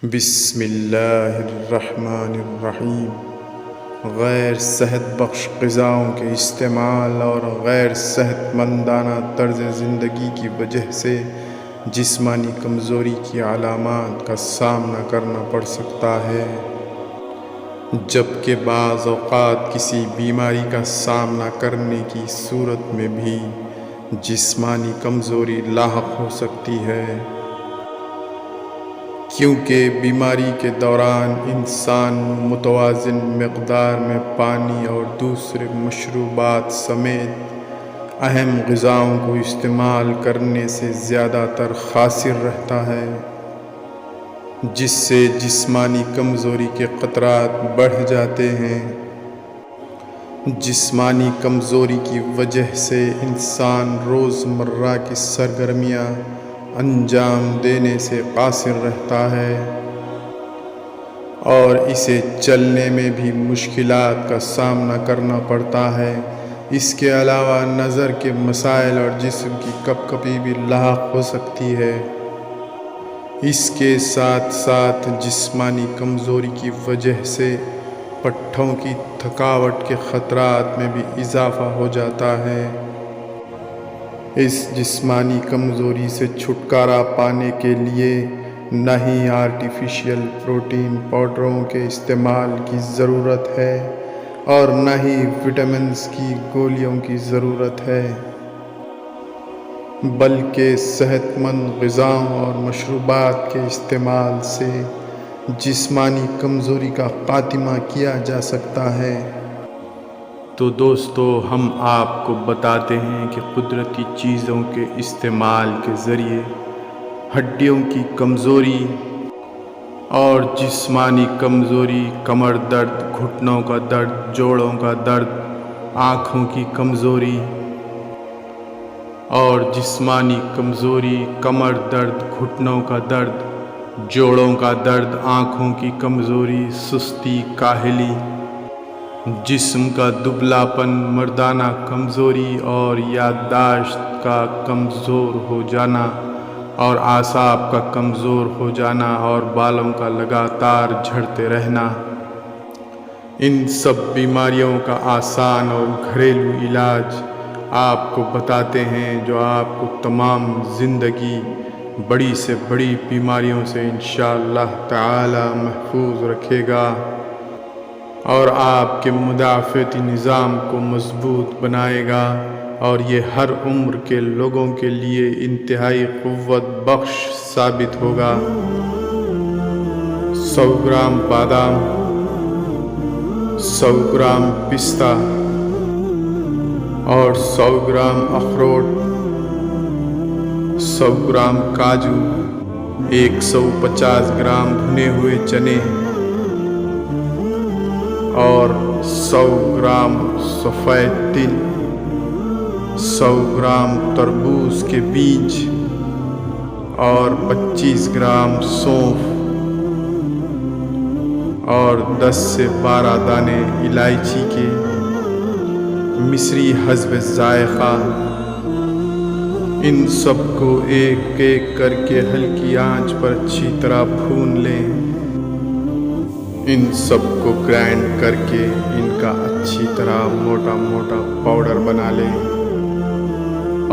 بسم اللہ الرحمن الرحیم۔ غیر صحت بخش غذاؤں کے استعمال اور غیر صحت مندانہ طرز زندگی کی وجہ سے جسمانی کمزوری کی علامات کا سامنا کرنا پڑ سکتا ہے، جبکہ بعض اوقات کسی بیماری کا سامنا کرنے کی صورت میں بھی جسمانی کمزوری لاحق ہو سکتی ہے، کیونکہ بیماری کے دوران انسان متوازن مقدار میں پانی اور دوسرے مشروبات سمیت اہم غذاؤں کو استعمال کرنے سے زیادہ تر خاسر رہتا ہے، جس سے جسمانی کمزوری کے خطرات بڑھ جاتے ہیں۔ جسمانی کمزوری کی وجہ سے انسان روزمرہ کی سرگرمیاں انجام دینے سے قاصر رہتا ہے اور اسے چلنے میں بھی مشکلات کا سامنا کرنا پڑتا ہے۔ اس کے علاوہ نظر کے مسائل اور جسم کی کپکپی بھی لاحق ہو سکتی ہے۔ اس کے ساتھ ساتھ جسمانی کمزوری کی وجہ سے پٹھوں کی تھکاوٹ کے خطرات میں بھی اضافہ ہو جاتا ہے۔ اس جسمانی کمزوری سے چھٹکارا پانے کے لیے نہ ہی آرٹیفیشل پروٹین پاؤڈروں کے استعمال کی ضرورت ہے اور نہ ہی وٹامنز کی گولیوں کی ضرورت ہے، بلکہ صحت مند غذاؤں اور مشروبات کے استعمال سے جسمانی کمزوری کا خاتمہ کیا جا سکتا ہے۔ تو دوستو، ہم آپ کو بتاتے ہیں کہ قدرتی چیزوں کے استعمال کے ذریعے ہڈیوں کی کمزوری اور جسمانی کمزوری، کمر درد، گھٹنوں کا درد، جوڑوں کا درد، آنکھوں کی کمزوری اور جسمانی کمزوری، کمر درد، گھٹنوں کا درد، جوڑوں کا درد، آنکھوں کی کمزوری، سستی، کاہلی، جسم کا دبلا پن، مردانہ کمزوری اور یادداشت کا کمزور ہو جانا اور اعصاب کا کمزور ہو جانا اور بالوں کا لگاتار جھڑتے رہنا، ان سب بیماریوں کا آسان اور گھریلو علاج آپ کو بتاتے ہیں، جو آپ کو تمام زندگی بڑی سے بڑی بیماریوں سے انشاءاللہ تعالی محفوظ رکھے گا اور آپ کے مدافعتی نظام کو مضبوط بنائے گا، اور یہ ہر عمر کے لوگوں کے لیے انتہائی قوت بخش ثابت ہوگا۔ 100 گرام بادام، 100 گرام پستہ اور 100 گرام اخروٹ، 100 گرام کاجو، 150 گرام بھنے ہوئے چنے اور 100 گرام سفید تل، 100 گرام تربوز کے بیج اور 25 گرام سونف اور 10 سے 12 دانے الائچی کے، مصری حسب ذائقہ۔ ان سب کو ایک ایک کر کے ہلکی آنچ پر اچھی طرح بھون لیں۔ ان سب کو گرائنڈ کر کے ان کا اچھی طرح موٹا موٹا پاؤڈر بنا لیں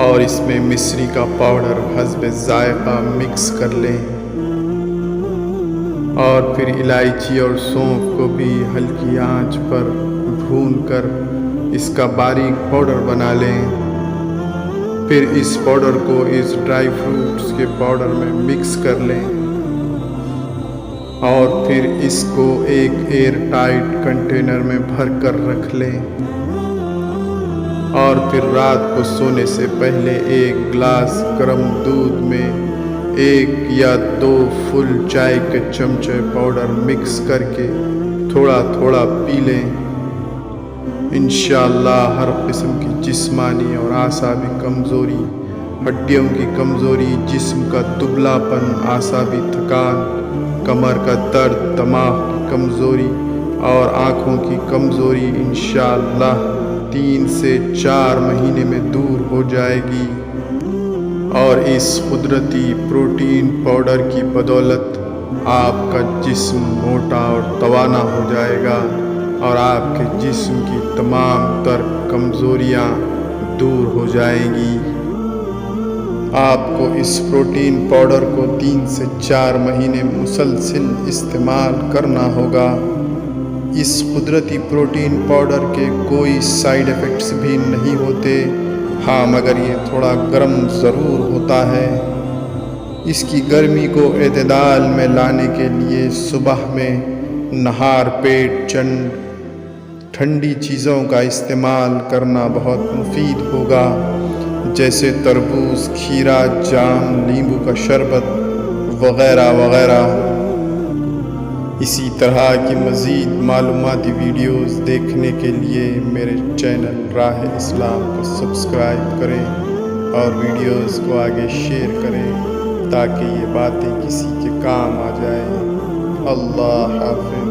اور اس میں مصری کا پاؤڈر حسب ذائقہ مکس کر لیں، اور پھر الائچی اور سونف کو بھی ہلکی آنچ پر بھون کر اس کا باریک پاؤڈر بنا لیں۔ پھر اس پاؤڈر کو اس ڈرائی فروٹس کے پاؤڈر میں مکس کر لیں اور پھر اس کو ایک ایئر ٹائٹ کنٹینر میں بھر کر رکھ لیں، اور پھر رات کو سونے سے پہلے 1 گلاس گرم دودھ میں 1 یا 2 فل چائے کے چمچے پاؤڈر مکس کر کے تھوڑا تھوڑا پی لیں۔ انشاءاللہ ہر قسم کی جسمانی اور اعصابی کمزوری، ہڈیوں کی کمزوری، جسم کا دبلا پن، اعصابی تھکان، کمر کا درد، دماغ کی کمزوری اور آنکھوں کی کمزوری انشاءاللہ 3 سے 4 مہینے میں دور ہو جائے گی، اور اس قدرتی پروٹین پاؤڈر کی بدولت آپ کا جسم موٹا اور توانا ہو جائے گا اور آپ کے جسم کی تمام تر کمزوریاں دور ہو جائیں گی۔ آپ کو اس پروٹین پاؤڈر کو 3 سے 4 مہینے مسلسل استعمال کرنا ہوگا۔ اس قدرتی پروٹین پاؤڈر کے کوئی سائیڈ ایفیکٹس بھی نہیں ہوتے، ہاں مگر یہ تھوڑا گرم ضرور ہوتا ہے۔ اس کی گرمی کو اعتدال میں لانے کے لیے صبح میں نہار پیٹ چند ٹھنڈی چیزوں کا استعمال کرنا بہت مفید ہوگا، جیسے تربوز، کھیرا، جام، لیمبو کا شربت وغیرہ وغیرہ۔ اسی طرح کی مزید معلوماتی ویڈیوز دیکھنے کے لیے میرے چینل راہ اسلام کو سبسکرائب کریں اور ویڈیوز کو آگے شیئر کریں تاکہ یہ باتیں کسی کے کام آ جائیں۔ اللہ حافظ۔